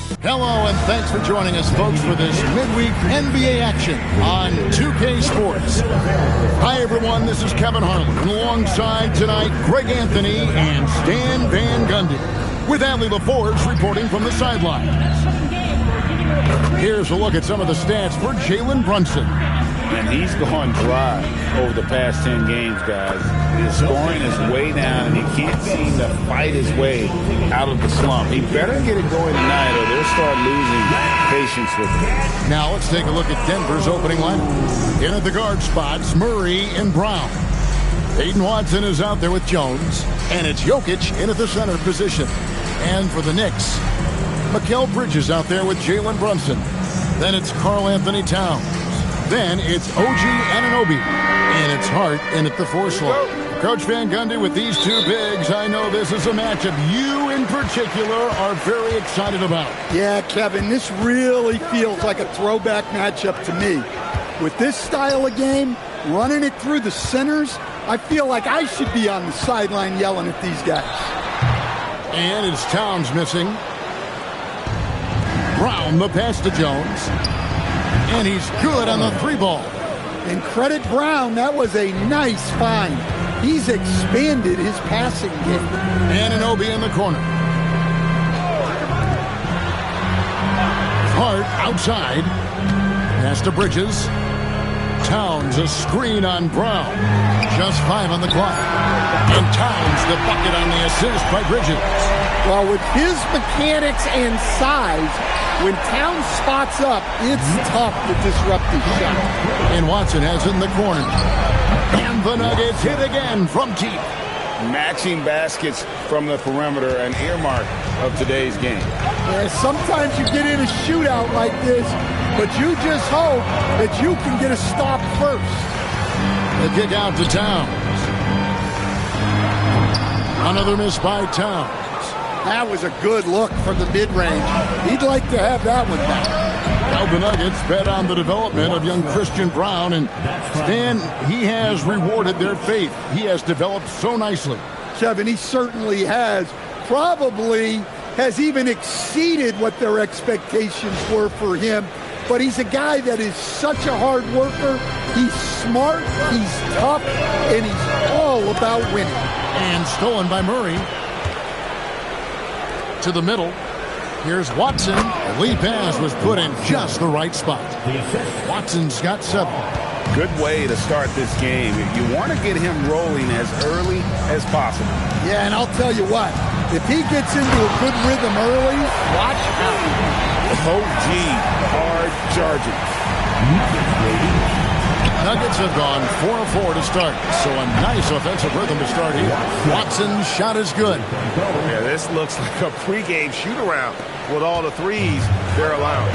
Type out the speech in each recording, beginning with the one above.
Hello, and thanks for joining us, folks, for this midweek NBA action on 2K Sports. Hi, everyone. This is Kevin Harlan, and alongside tonight, Greg Anthony and Stan Van Gundy, with Allie LaForge reporting from the sidelines. Here's a look at some of the stats for Jalen Brunson. And he's gone dry over the past 10 games, guys. His scoring is way down, and he can't seem to fight his way out of the slump. He better get it going tonight, or they'll start losing patience with him. Now let's take a look at Denver's opening lineup. In at the guard spots, Murray and Brown. Peyton Watson is out there with Jones, and it's Jokic in at the center position. And for the Knicks, Mikal Bridges out there with Jalen Brunson. Then it's Karl Anthony Towns. Then it's OG Anunoby, and it's Hart in at the 4 slot. Coach Van Gundy, with these two bigs, I know this is a matchup you in particular are very excited about. Yeah, Kevin, this really feels like a throwback matchup to me. With this style of game, running it through the centers, I feel like I should be on the sideline yelling at these guys. And it's Towns missing. Brown, the pass to Jones. And he's good on the 3-ball. And credit Brown, that was a nice find. He's expanded his passing game. Anunoby in the corner. Hart outside. Pass to Bridges. Towns, a screen on Brown. Just 5 on the clock. And Towns, the bucket on the assist by Bridges. Well, with his mechanics and size, when Towns spots up, it's tough to disrupt his shot. And Watson has it in the corner. And the Nuggets hit again from deep. Matching baskets from the perimeter, an earmark of today's game. Yeah, sometimes you get in a shootout like this, but you just hope that you can get a stop first. The kick out to Towns. Another miss by Towns. That was a good look from the mid-range. He'd like to have that one back. Now the Nuggets bet on the development of young Christian Brown, and Stan, he has rewarded their faith. He has developed so nicely. Kevin, he certainly has. Probably has even exceeded what their expectations were for him. But he's a guy that is such a hard worker. He's smart, he's tough, and he's all about winning. And stolen by Murray. To the middle. Here's Watson. The lead pass was put in just the right spot. Watson's got 7. Good way to start this game. You want to get him rolling as early as possible. Yeah, and I'll tell you what. If he gets into a good rhythm early, watch out. OG hard charging. Nuggets have gone 4-4 to start, so a nice offensive rhythm to start here. Watson's shot is good. Yeah, this looks like a pregame shoot-around with all the threes they're allowing.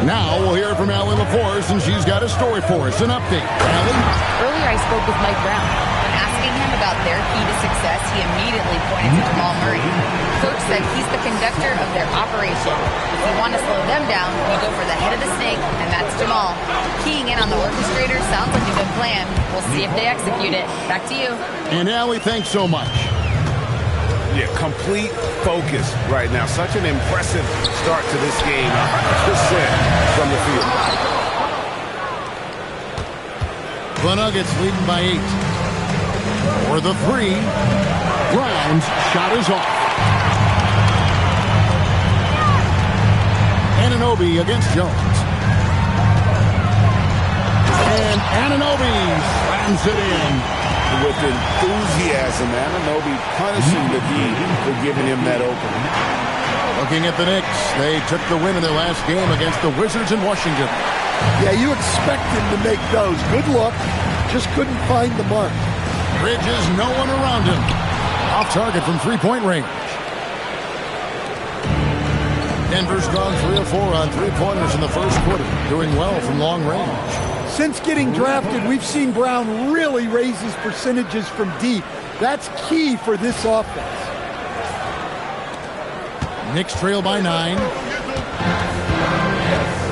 Now we'll hear from Allie LaForge, and she's got a story for us. An update. Allie? Earlier I spoke with Mike Brown. When asking him about their key to success, he immediately pointed to Jamal Murray. Coach said he's the conductor of their operation. If you want to slow them down, you go for the head of the snake, and that's Jamal. Keying in on the orchestrator sounds like a good plan. We'll see if they execute it. Back to you. And Allie, thanks so much. Yeah, complete focus right now. Such an impressive start to this game. 100% from the field. The Nuggets leading by 8. For the 3, Brown's shot is off. Anunoby against Jones. And Anunoby slams it in. With enthusiasm, Anunoby punishing the D for giving him that opening. Looking at the Knicks, they took the win in their last game against the Wizards in Washington. Yeah, you expect him to make those. Good look. Just couldn't find the mark. Bridges, no one around him. Off target from 3-point range. Denver's gone 3 of 4 on 3-pointers in the first quarter, doing well from long range. Since getting drafted, we've seen Brown really raise his percentages from deep. That's key for this offense. Knicks trail by 9.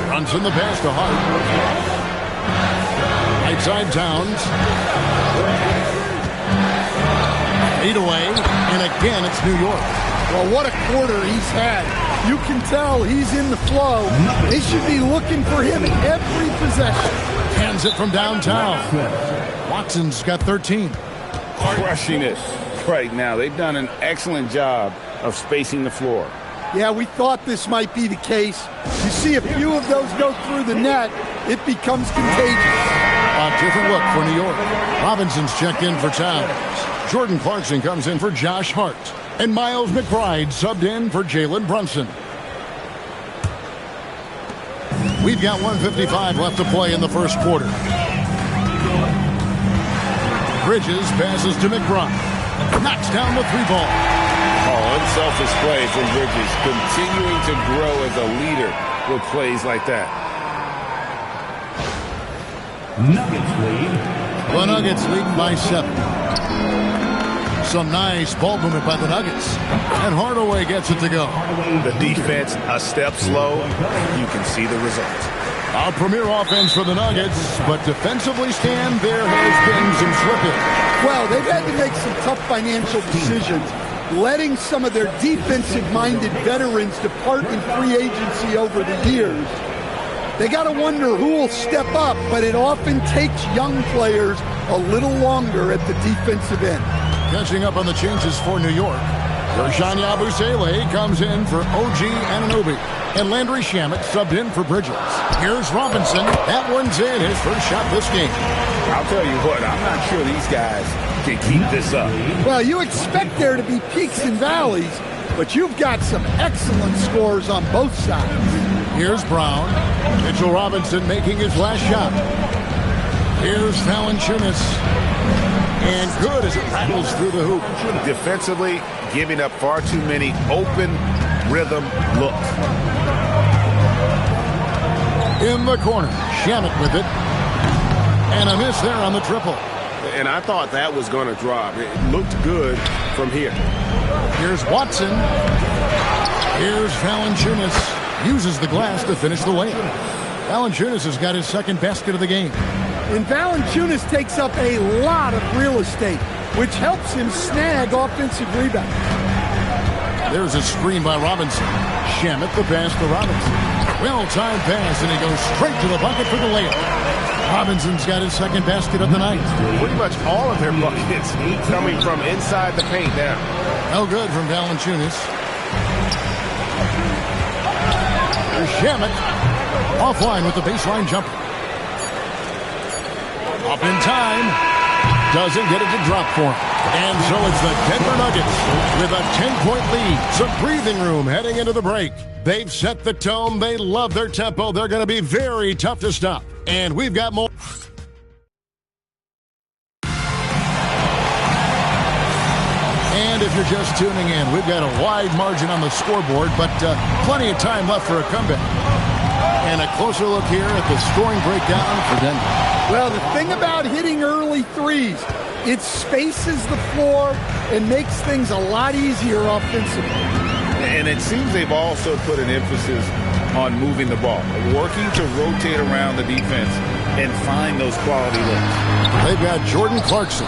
Brunson the pass to Hart. Right side Towns. 8 away, and again it's New York. Well, what a quarter he's had. You can tell he's in the flow. They should be looking for him every possession. Hands it from downtown. Watson's got 13. Crushing it right now. They've done an excellent job of spacing the floor. Yeah, we thought this might be the case. You see a few of those go through the net, it becomes contagious. A different look for New York. Robinson's checked in for Towns. Jordan Clarkson comes in for Josh Hart. And Miles McBride subbed in for Jalen Brunson. We've got 1:55 left to play in the first quarter. Bridges passes to McBride. Knocks down the 3-ball. Oh, unselfish play from Bridges, continuing to grow as a leader with plays like that. Nuggets lead. The Nuggets leading by 7. Some nice ball movement by the Nuggets. And Hardaway gets it to go. The defense a step slow. You can see the result. A premier offense for the Nuggets, but defensively, Stan, there has been some slipping. Well, they've had to make some tough financial decisions, letting some of their defensive-minded veterans depart in free agency over the years. They got to wonder who will step up, but it often takes young players a little longer at the defensive end. Catching up on the changes for New York. Ersan Yabusele comes in for OG Anunoby. And Landry Shamet subbed in for Bridges. Here's Robinson. That one's in, his first shot this game. I'll tell you what, I'm not sure these guys can keep this up. Well, you expect there to be peaks and valleys, but you've got some excellent scores on both sides. Here's Brown. Mitchell Robinson making his last shot. Here's Valanciunas. And good as it rattles through the hoop. Defensively, giving up far too many open rhythm looks. In the corner, Shamet with it. And a miss there on the triple. And I thought that was going to drop. It looked good from here. Here's Watson. Here's Valanciunas. Uses the glass to finish the layup. Valanciunas has got his second basket of the game. And Valanciunas takes up a lot of real estate, which helps him snag offensive rebounds. There's a screen by Robinson. Shamet the pass to Robinson. Well-timed pass, and he goes straight to the bucket for the layup. Robinson's got his second basket of the night. Pretty much all of their buckets coming from inside the paint now. No good from Valanciunas. There's Shamet. Offline with the baseline jumper. Up in time. Doesn't get it to drop for him. And so it's the Denver Nuggets with a 10-point lead. Some breathing room heading into the break. They've set the tone. They love their tempo. They're going to be very tough to stop. And we've got more. And if you're just tuning in, we've got a wide margin on the scoreboard, but plenty of time left for a comeback. And a closer look here at the scoring breakdown for Denver. Well, the thing about hitting early threes, it spaces the floor and makes things a lot easier offensively. And it seems they've also put an emphasis on moving the ball, working to rotate around the defense and find those quality looks. They've got Jordan Clarkson.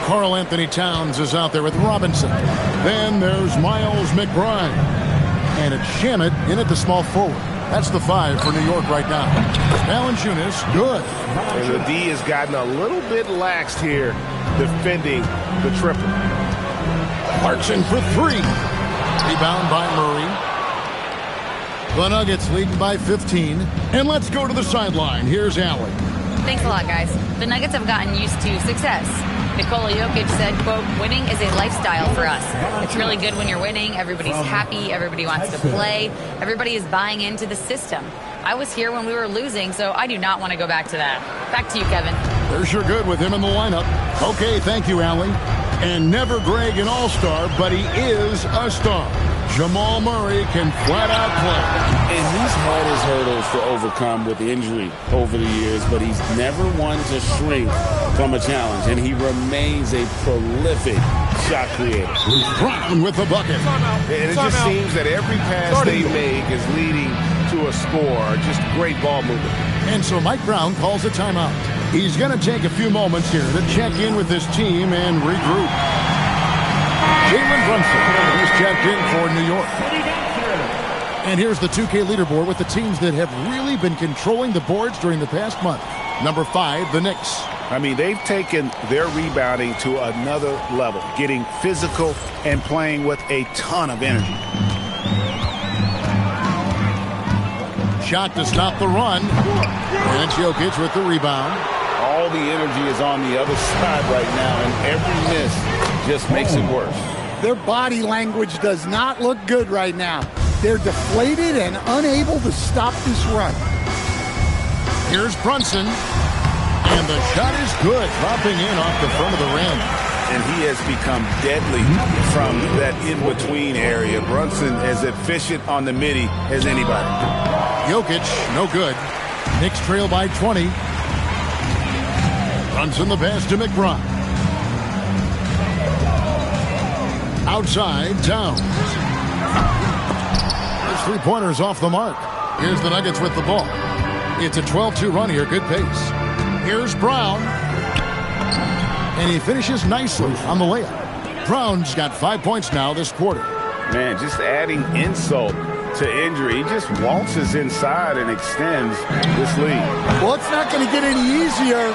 Karl Anthony Towns is out there with Robinson. Then there's Miles McBride. And it's Shamet in at the small forward. That's the 5 for New York right now. Valanciunas, good. And the D has gotten a little bit laxed here defending the triple. Clarkson for 3. Rebound by Murray. The Nuggets leading by 15. And let's go to the sideline. Here's Allen. Thanks a lot, guys. The Nuggets have gotten used to success. Nikola Jokic said, quote, winning is a lifestyle for us. It's really good when you're winning. Everybody's happy. Everybody wants to play. Everybody is buying into the system. I was here when we were losing, so I do not want to go back to that. Back to you, Kevin. They're sure good with him in the lineup. Okay, thank you, Allen. And never Greg an all-star, but he is a star. Jamal Murray can flat out play. And he's had his hurdles to overcome with injury over the years, but he's never one to shrink from a challenge, and he remains a prolific shot creator. Brown with the bucket. And it just seems that every pass they make is leading to a score. Just great ball movement. And so Mike Brown calls a timeout. He's going to take a few moments here to check in with his team and regroup. Jalen Brunson, he's checked in for New York. And here's the 2K leaderboard with the teams that have really been controlling the boards during the past month. Number 5, the Knicks. I mean, they've taken their rebounding to another level, getting physical and playing with a ton of energy. Shot to stop the run. And Jokic with the rebound. All the energy is on the other side right now, and every miss just makes it worse. Their body language does not look good right now. They're deflated and unable to stop this run. Here's Brunson. And the shot is good, dropping in off the front of the rim. And he has become deadly from that in-between area. Brunson as efficient on the midi as anybody. Jokic, no good. Knicks trail by 20. Brunson the pass to McBride. Outside, Towns. His three-pointers off the mark. Here's the Nuggets with the ball. It's a 12-2 run here, good pace. Here's Brown. And he finishes nicely on the layup. Brown's got 5 points now this quarter. Man, just adding insult to injury. He just waltzes inside and extends this lead. Well, it's not going to get any easier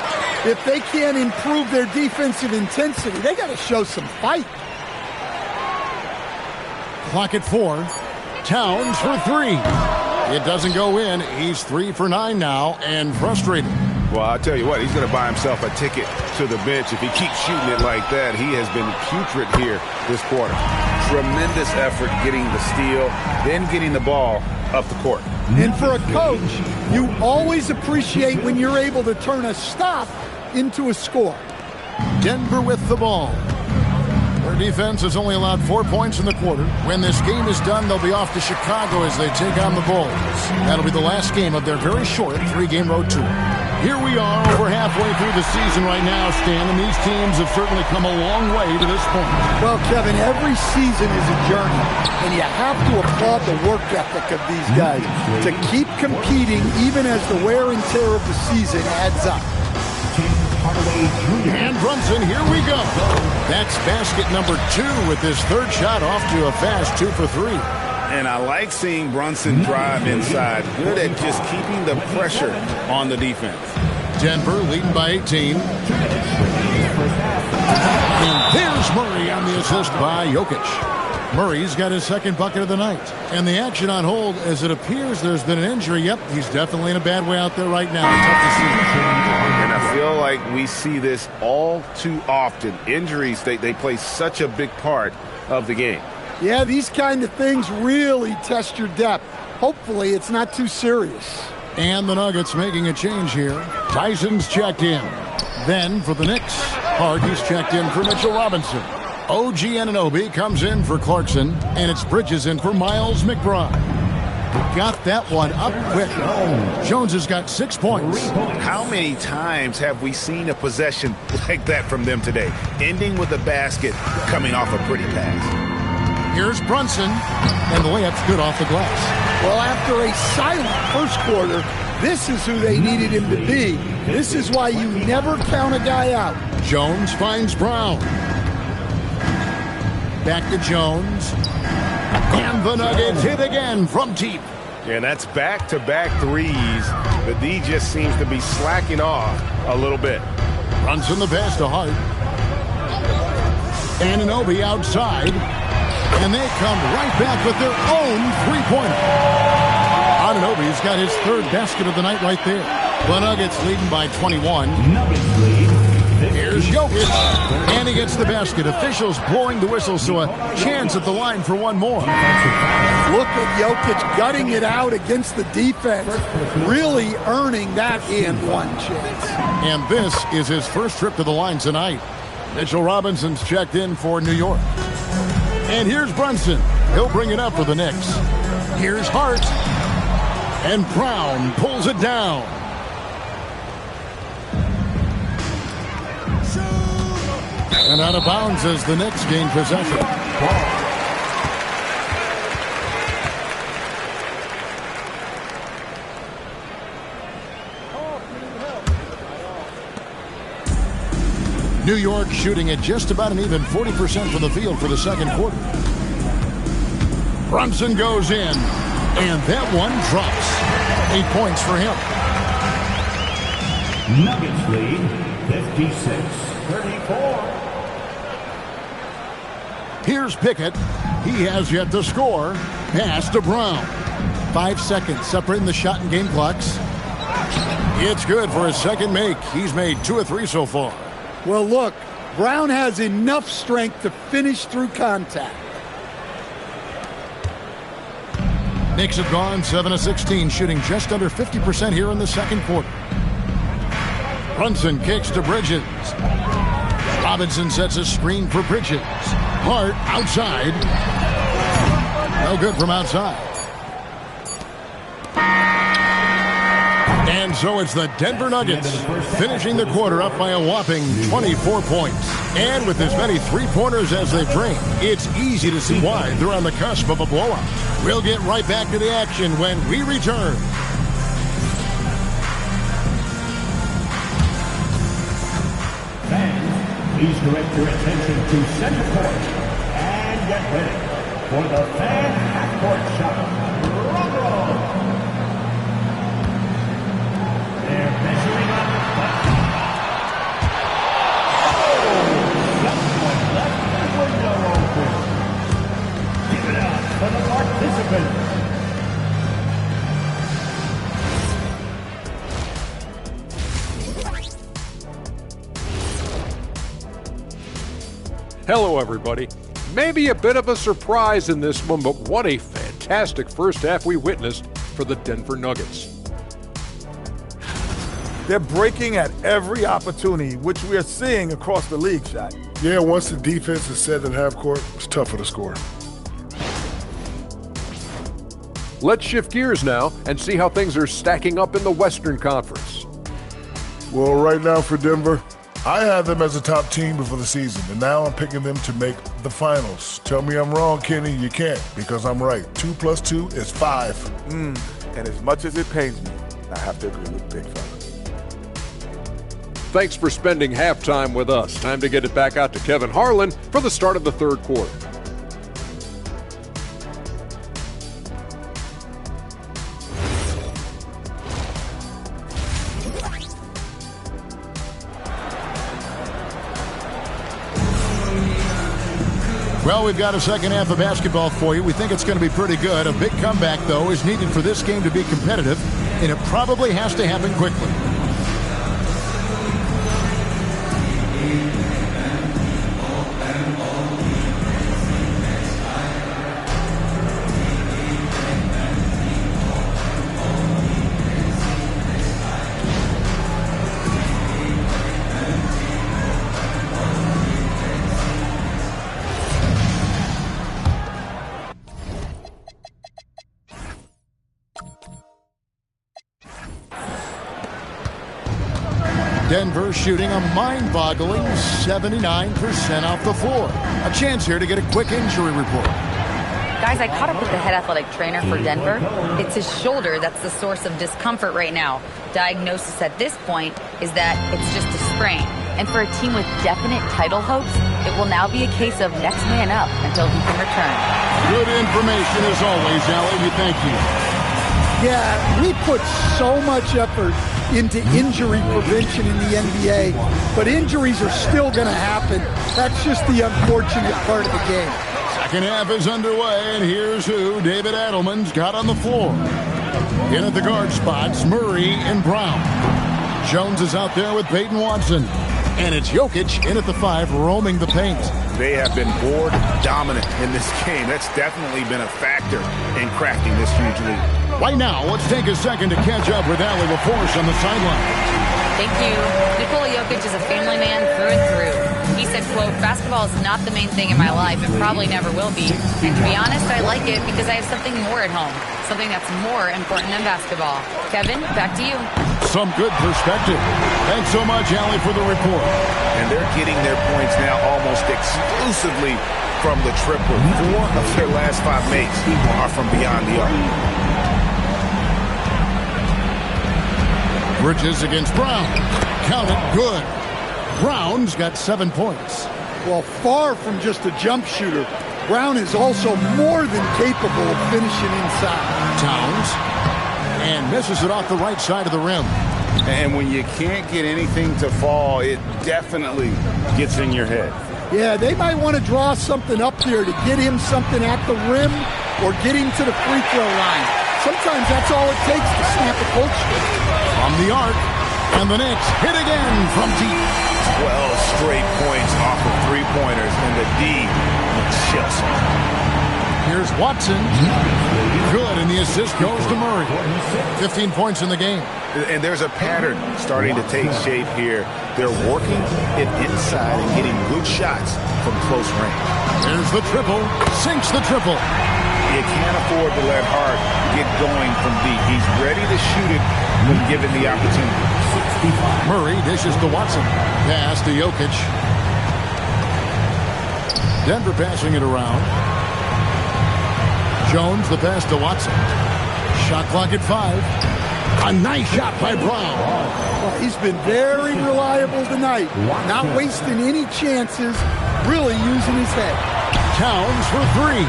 if they can't improve their defensive intensity. They got to show some fight. Clock at 4. Towns for 3. It doesn't go in. He's 3 for 9 now and frustrated. Well, I'll tell you what, he's going to buy himself a ticket to the bench. If he keeps shooting it like that, he has been putrid here this quarter. Tremendous effort getting the steal, then getting the ball up the court. And for a coach, you always appreciate when you're able to turn a stop into a score. Denver with the ball. Their defense has only allowed 4 points in the quarter. When this game is done, they'll be off to Chicago as they take on the Bulls. That'll be the last game of their very short 3-game road tour. Here we are over halfway through the season right now, Stan, and these teams have certainly come a long way to this point. Well, Kevin, every season is a journey, and you have to applaud the work ethic of these guys to keep competing even as the wear and tear of the season adds up. And Brunson, here we go. That's basket number 2 with his third shot off to a fast 2 for 3. And I like seeing Brunson drive inside. Good at just keeping the pressure on the defense. Denver leading by 18. And there's Murray on the assist by Jokic. Murray's got his second bucket of the night. And the action on hold as it appears there's been an injury. Yep, he's definitely in a bad way out there right now. Tough to see. And I feel like we see this all too often. Injuries, they play such a big part of the game. Yeah, these kind of things really test your depth. Hopefully it's not too serious. And the Nuggets making a change here. Tyson's checked in. Then for the Knicks, Hardy's checked in for Mitchell Robinson. OG Anunoby comes in for Clarkson, and it's Bridges in for Miles McBride. Got that one up quick. Jones has got 6 points. How many times have we seen a possession like that from them today? Ending with a basket, coming off a pretty pass. Here's Brunson, and the layup's good off the glass. Well, after a silent first quarter, this is who they needed him to be. This is why you never count a guy out. Jones finds Brown. Back to Jones. And the Nuggets hit again from deep. And that's back-to-back threes. The D just seems to be slacking off a little bit. Brunson the pass to Hart. Anunoby outside. And they come right back with their own three-pointer. Anunoby's got his third basket of the night right there. The Nuggets leading by 21. Here's Jokic. And he gets the basket. Officials blowing the whistle, so a chance at the line for one more. Look at Jokic gutting it out against the defense. Really earning that and one chance. And this is his first trip to the line tonight. Mitchell Robinson's checked in for New York. And here's Brunson. He'll bring it up for the Knicks. Here's Hart. And Brown pulls it down. And out of bounds as the Knicks gain possession. New York shooting at just about an even 40% from the field for the second quarter. Brunson goes in. And that one drops. 8 points for him. Nuggets lead 56-34. Here's Pickett. He has yet to score. Pass to Brown. 5 seconds separating the shot and game clocks. It's good for his second make. He's made 2 of 3 so far. Well, look, Brown has enough strength to finish through contact. Knicks have gone 7 of 16, shooting just under 50% here in the second quarter. Brunson kicks to Bridges. Robinson sets a screen for Bridges. Hart outside. No good from outside. And so it's the Denver Nuggets finishing the quarter up by a whopping 24 points. And with as many three-pointers as they've drained, it's easy to see why they're on the cusp of a blowout. We'll get right back to the action when we return. Fans, please direct your attention to center court and get ready for the fan half-court shot. They're measuring up. Someone left the window open. Give it up for the participants. Hello, everybody. Maybe a bit of a surprise in this one, but what a fantastic first half we witnessed for the Denver Nuggets. They're breaking at every opportunity, which we are seeing across the league, Shaq. Yeah, once the defense is set in half court, it's tougher to score. Let's shift gears now and see how things are stacking up in the Western Conference. Well, right now for Denver, I had them as a top team before the season, and now I'm picking them to make the finals. Tell me I'm wrong, Kenny. You can't, because I'm right. 2 + 2 is 5. And as much as it pains me, I have to agree with Big Fella. Thanks for spending halftime with us. Time to get it back out to Kevin Harlan for the start of the third quarter. Well, we've got a second half of basketball for you. We think it's going to be pretty good. A big comeback, though, is needed for this game to be competitive, and it probably has to happen quickly. Denver shooting a mind-boggling 79% off the floor. A chance here to get a quick injury report. Guys, I caught up with the head athletic trainer for Denver. It's his shoulder that's the source of discomfort right now. Diagnosis at this point is that it's just a sprain. And for a team with definite title hopes, it will now be a case of next man up until he can return. Good information as always, Allie. We thank you. Yeah, we put so much effort into injury prevention in the NBA, but injuries are still going to happen. That's just the unfortunate part of the game. Second half is underway, and here's who David Adelman's got on the floor. In at the guard spots, Murray and Brown. Jones is out there with Peyton Watson. And it's Jokic in at the 5, roaming the paint. They have been board dominant in this game. That's definitely been a factor in crafting this huge lead. Right now, let's take a second to catch up with Allie LaForce on the sideline. Thank you. Nikola Jokic is a family man through and through. He said, quote, basketball is not the main thing in my life and probably never will be. And to be honest, I like it because I have something more at home, something that's more important than basketball. Kevin, back to you. Some good perspective. Thanks so much, Allie, for the report. And they're getting their points now almost exclusively from the triple. 4 of their last 5 makes are from beyond the arc. Bridges against Brown. Count it, good. Brown's got 7 points. Well, far from just a jump shooter. Brown is also more than capable of finishing inside. Towns. And misses it off the right side of the rim. And when you can't get anything to fall, it definitely gets in your head. Yeah, they might want to draw something up there to get him something at the rim or get him to the free throw line. Sometimes that's all it takes to snap a coach. From the arc, and the Knicks hit again from deep. 12 straight points off of three-pointers, and the D looks chills. Here's Watson. Good, and the assist goes to Murray. 15 points in the game. And there's a pattern starting to take shape here. They're working it inside and getting good shots from close range. There's the triple. Sinks the triple. You can't afford to let Hart get going from deep. He's ready to shoot it when given the opportunity. Murray dishes to Watson. Pass to Jokic. Denver passing it around. Jones, the pass to Watson. Shot clock at 5. A nice shot by Brown. Well, he's been very reliable tonight. Not wasting any chances, really using his head. Towns for 3.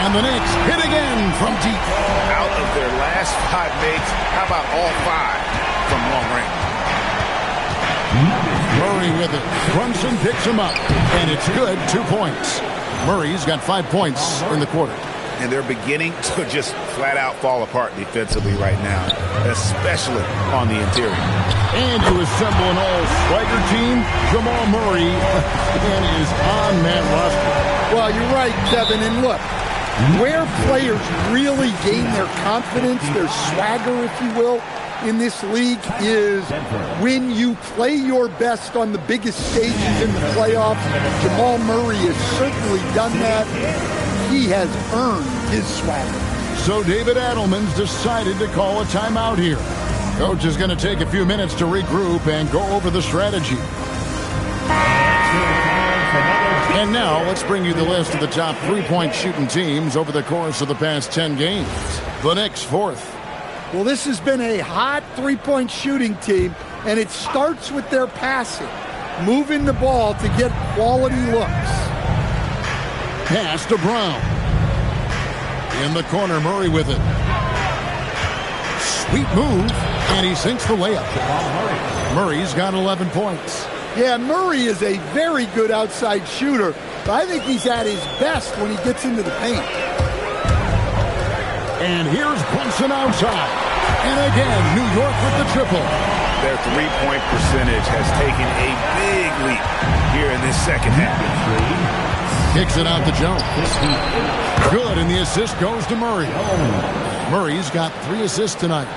And the Knicks hit again from deep. Out of their last 5 makes, how about all 5 from long range? Murray with it. Brunson picks him up. And it's good. 2 points. Murray's got 5 points in the quarter. And they're beginning to just flat out fall apart defensively right now, especially on the interior. And to assemble an all-striker team, Jamal Murray is on that roster. Well, you're right, Kevin. And look, where players really gain their confidence, their swagger, if you will, in this league is when you play your best on the biggest stages in the playoffs. Jamal Murray has certainly done that. He has earned his swagger. So David Adelman's decided to call a timeout here. Coach is going to take a few minutes to regroup and go over the strategy. And now let's bring you the list of the top three-point shooting teams over the course of the past 10 games. The Knicks 4th. Well, this has been a hot three-point shooting team, and it starts with their passing, moving the ball to get quality looks. Pass to Brown. In the corner, Murray with it. Sweet move, and he sinks the layup. Murray's got 11 points. Yeah, Murray is a very good outside shooter, but I think he's at his best when he gets into the paint. And here's Brunson outside. And again, New York with the triple. Their three-point percentage has taken a big leap here in this second half. Kicks it out to Jones. Good, and the assist goes to Murray. Murray's got 3 assists tonight.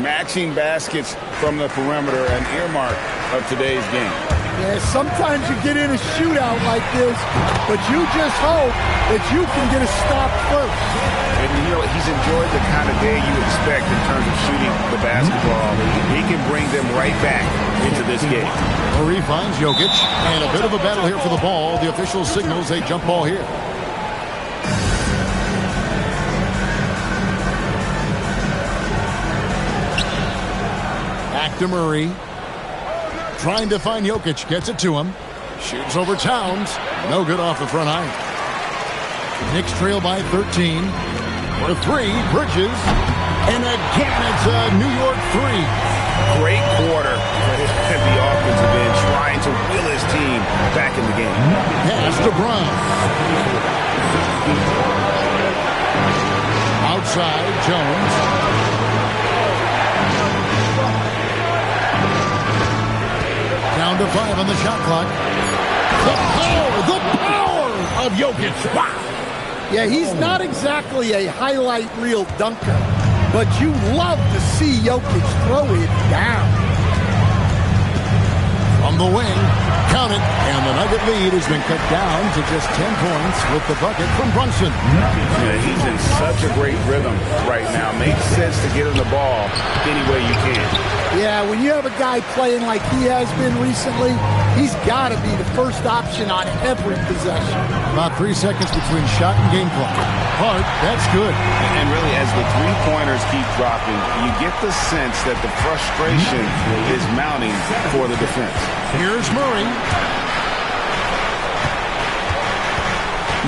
Matching baskets from the perimeter, an earmark of today's game. Yeah, sometimes you get in a shootout like this, but you just hope that you can get a stop first. And, you know, he's enjoyed the kind of day you expect in terms of shooting the basketball. He can bring them right back into this game. Murray finds Jokic, and a bit of a battle here for the ball. The official signals a jump ball here. Back to Murray. Trying to find Jokic. Gets it to him. Shoots over Towns. No good off the front iron. Knicks trail by 13. For 3, Bridges. And again, it's a New York 3. Great quarter for the offensive end, trying to will his team back in the game. Pass to Brown. Outside, Jones. Down to 5 on the shot clock. The power of Jokic. Wow. Yeah, he's not exactly a highlight reel dunker, but you love to see Jokic throw it down. From the wing, count it, and the Nugget lead has been cut down to just 10 points with the bucket from Brunson. Yeah, he's in such a great rhythm right now. Makes sense to get him the ball any way you can. Yeah, when you have a guy playing like he has been recently, he's got to be the first option on every possession. About 3 seconds between shot and game clock. Hart, that's good. And really, as the three-pointers keep dropping, you get the sense that the frustration is mounting for the defense. Here's Murray.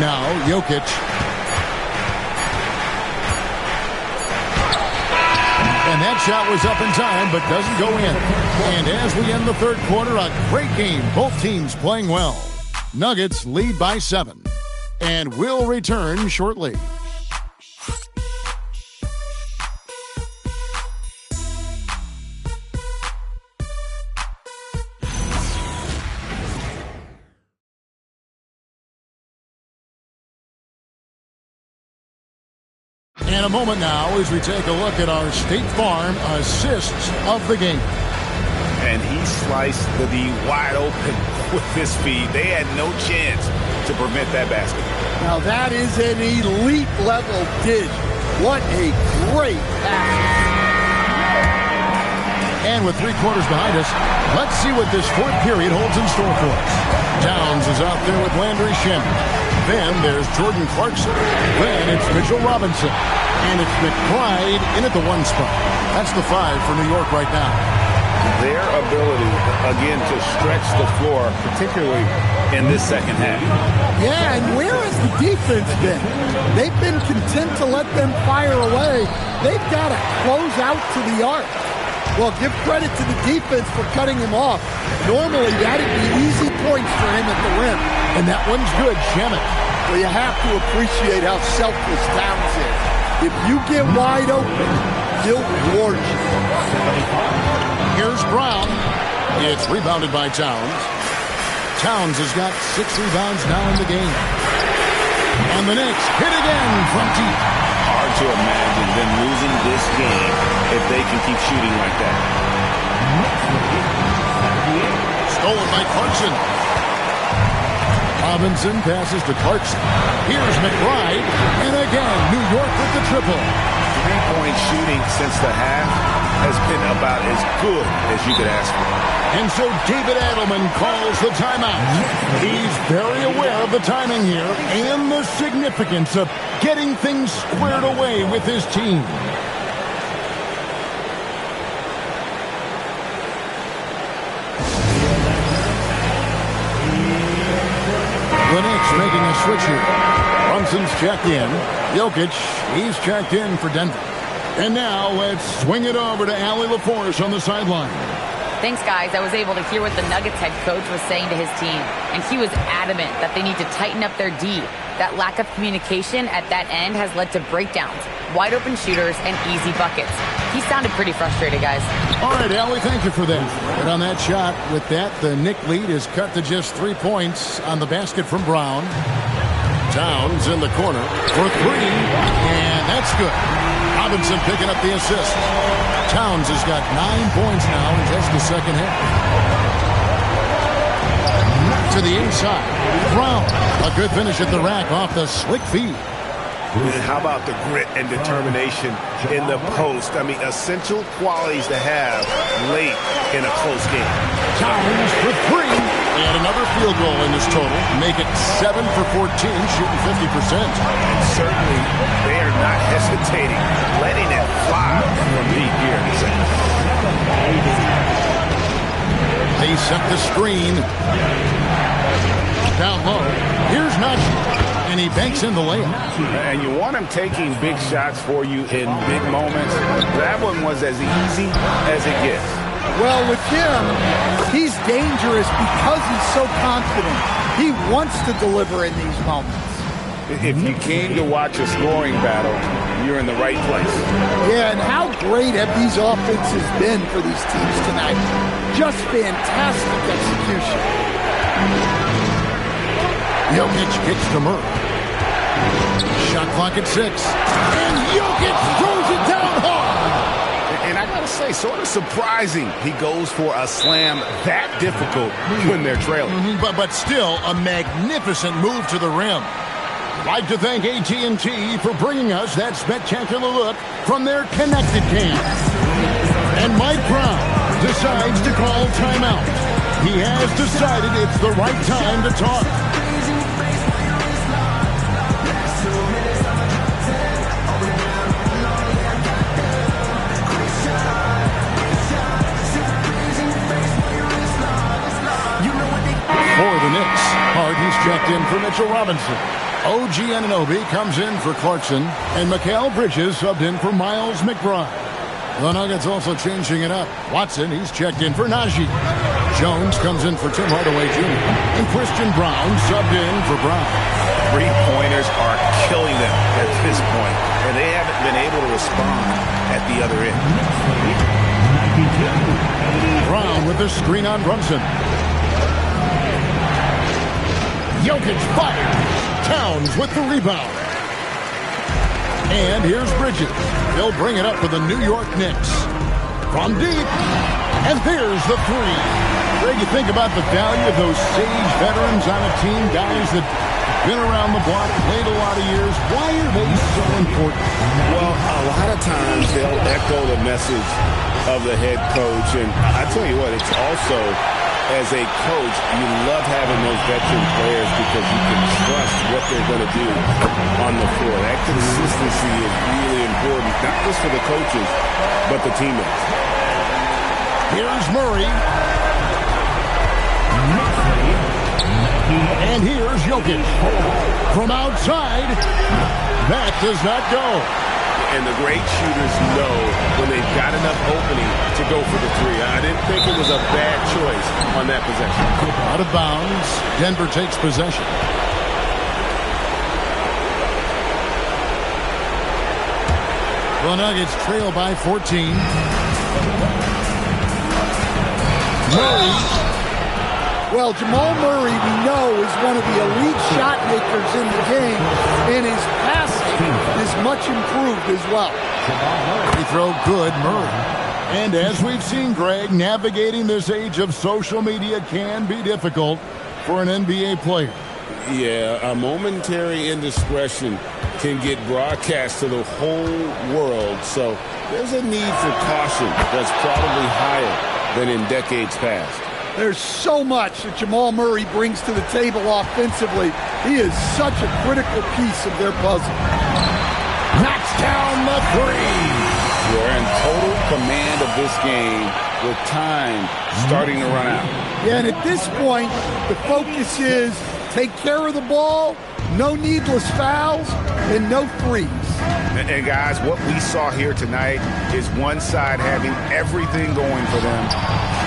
Now Jokic. And that shot was up in time, but doesn't go in. And as we end the third quarter, a great game. Both teams playing well. Nuggets lead by 7. And we'll return shortly. And a moment now as we take a look at our State Farm assists of the game. And he sliced the D wide open with his feet. They had no chance to prevent that basket. Now that is an elite level dish. What a great pass. And with 3 quarters behind us, let's see what this fourth period holds in store for us. Downs is out there with Landry Shamet. Then there's Jordan Clarkson. Then it's Mitchell Robinson. And it's McBride in at the 1 spot. That's the 5 for New York right now. Their ability, again, to stretch the floor, particularly in this second half. Yeah, and where has the defense been? They've been content to let them fire away. They've got to close out to the arc. Well, give credit to the defense for cutting him off. Normally, that'd be easy points for him at the rim. And that one's good, Shamet. Well, you have to appreciate how selfless Towns is. If you get wide open, he'll reward you. Here's Brown. It's rebounded by Towns. Towns has got 6 rebounds now in the game. And the Knicks hit again from deep. Hard to imagine them losing this game if they can keep shooting like that. Stolen by Clarkson. Robinson passes to Clarkson. Here's McBride. And again, New York with the triple. 3-point shooting since the half has been about as good as you could ask for. And so David Adelman calls the timeout. He's very aware of the timing here and the significance of getting things squared away with his team. The Knicks making a switch here. Brunson's checked in. Jokic, he's checked in for Denver. And now let's swing it over to Allie LaForce on the sideline. Thanks, guys. I was able to hear what the Nuggets head coach was saying to his team, and he was adamant that they need to tighten up their D. That lack of communication at that end has led to breakdowns, wide open shooters, and easy buckets. He sounded pretty frustrated, guys. All right, Allie, thank you for that. And on that shot, with that, the Knick lead is cut to just 3 points on the basket from Brown. Towns in the corner for 3, and that's good. Robinson picking up the assist. Towns has got 9 points now in just the second half. To the inside. Brown, a good finish at the rack off the slick feed. How about the grit and determination in the post? I mean, essential qualities to have late in a close game. Towns for 3. And another field goal in this total. Make it 7 for 14, shooting 50%. And certainly, they are not hesitating, letting it fly from deep here in the second. They set the screen. Down low. Here's Najee. And he banks in the layup. And you want him taking big shots for you in big moments. That one was as easy as it gets. Well, with him, he's dangerous because he's so confident. He wants to deliver in these moments. If you came to watch a scoring battle, you're in the right place. Yeah, and how great have these offenses been for these teams tonight? Just fantastic execution. Jokic kicks to Murray. Shot clock at 6. And Jokic throws it down hard. And I gotta say, sort of surprising he goes for a slam that difficult when they're trailing. But still, a magnificent move to the rim. I'd like to thank AT&T for bringing us that spectacular look from their connected cam. And Mike Brown decides to call timeout. He has decided it's the right time to talk. For the Knicks, Harden's checked in for Mitchell Robinson. OG Anunoby comes in for Clarkson, and Mikal Bridges subbed in for Miles McBride. The Nuggets also changing it up. Watson, he's checked in for Najee. Jones comes in for Tim Hardaway Jr. And Christian Brown subbed in for Brown. Three-pointers are killing them at this point, and they haven't been able to respond at the other end. Brown with the screen on Brunson. Jokic fires. Towns with the rebound. And here's Bridges. They'll bring it up for the New York Knicks. From deep. And there's the three. Greg, you think about the value of those sage veterans on a team, guys that been around the block, played a lot of years. Why are they so important? Well, a lot of times they'll echo the message of the head coach. And I tell you what, it's also, as a coach, you love having those veteran players because you can trust what they're going to do on the floor. That consistency is really important, not just for the coaches, but the teammates. Here's Murray. And here's Jokic. From outside, that does not go. And the great shooters know when they've got enough opening to go for the three. I didn't think it was a bad choice on that possession. Out of bounds. Denver takes possession. The Nuggets trail by 14. Murray. Well, Jamal Murray, we know, is one of the elite shot makers in the game, and his passing is much improved as well. Free throw good, Murray. And as we've seen, Greg, navigating this age of social media can be difficult for an NBA player. Yeah, a momentary indiscretion can get broadcast to the whole world, so there's a need for caution that's probably higher than in decades past. There's so much that Jamal Murray brings to the table offensively. He is such a critical piece of their puzzle. Knocks down the three. We're in total command of this game with time starting to run out. Yeah, and at this point, the focus is take care of the ball, no needless fouls, and no threes. And guys, what we saw here tonight is one side having everything going for them.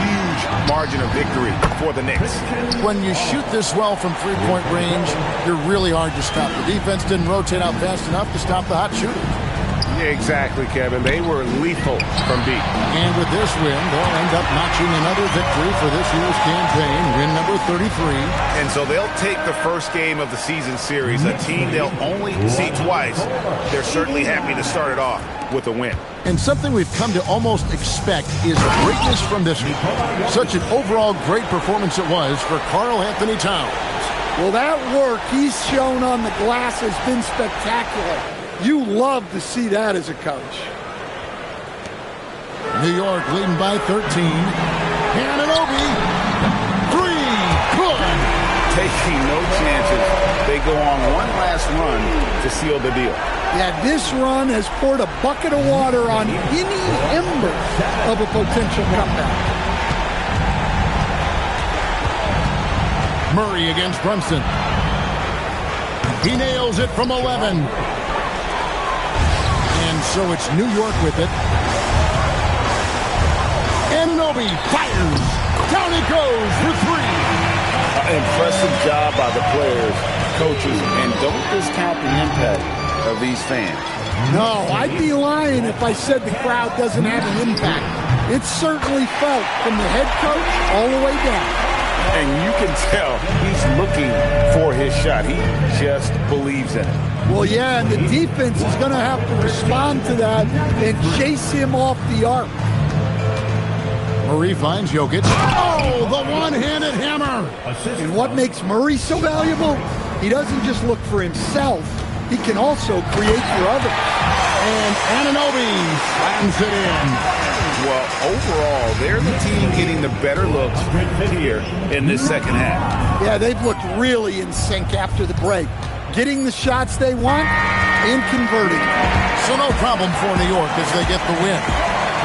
Huge margin of victory for the Knicks. When you shoot this well from three-point range, you're really hard to stop. The defense didn't rotate out fast enough to stop the hot shooter. Yeah, exactly, Kevin. They were lethal from deep. And with this win, they'll end up notching another victory for this year's campaign, win number 33. And so they'll take the first game of the season series, a team they'll only see twice. They're certainly happy to start it off with a win. And something we've come to almost expect is greatness from this one. Such an overall great performance it was for Karl Anthony Towns. Well, that work he's shown on the glass has been spectacular. You love to see that as a coach. New York leading by 13. Anunoby. Three. Good. Taking no chances. They go on one last run to seal the deal. Yeah, this run has poured a bucket of water on any ember of a potential comeback. Murray against Brunson. He nails it from 11. And so it's New York with it. Anunoby fires. Down he goes for three. Impressive job by the players, coaches, and don't discount the impact of these fans. No, I'd be lying if I said the crowd doesn't have an impact. It's certainly felt from the head coach all the way down. And you can tell he's looking for his shot. He just believes in it. Well, yeah, and the defense is going to have to respond to that and chase him off the arc. Murray finds Jokic. Oh, the one-handed hammer. And what makes Murray so valuable? He doesn't just look for himself. He can also create for others. And Anunoby slams it in. Well, overall, they're the team getting the better looks here in this second half. Yeah, they've looked really in sync after the break. Getting the shots they want and converting. So no problem for New York as they get the win.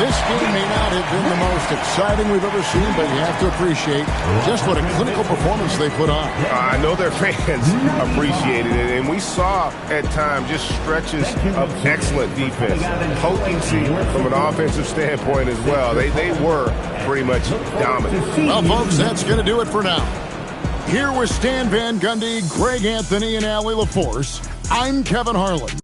This game may not have been the most exciting we've ever seen, but you have to appreciate just what a clinical performance they put on. I know their fans appreciated it, and we saw at times just stretches of excellent defense, potency from an offensive standpoint as well. They were pretty much dominant. Well, folks, that's going to do it for now. Here with Stan Van Gundy, Greg Anthony, and Allie LaForce, I'm Kevin Harlan.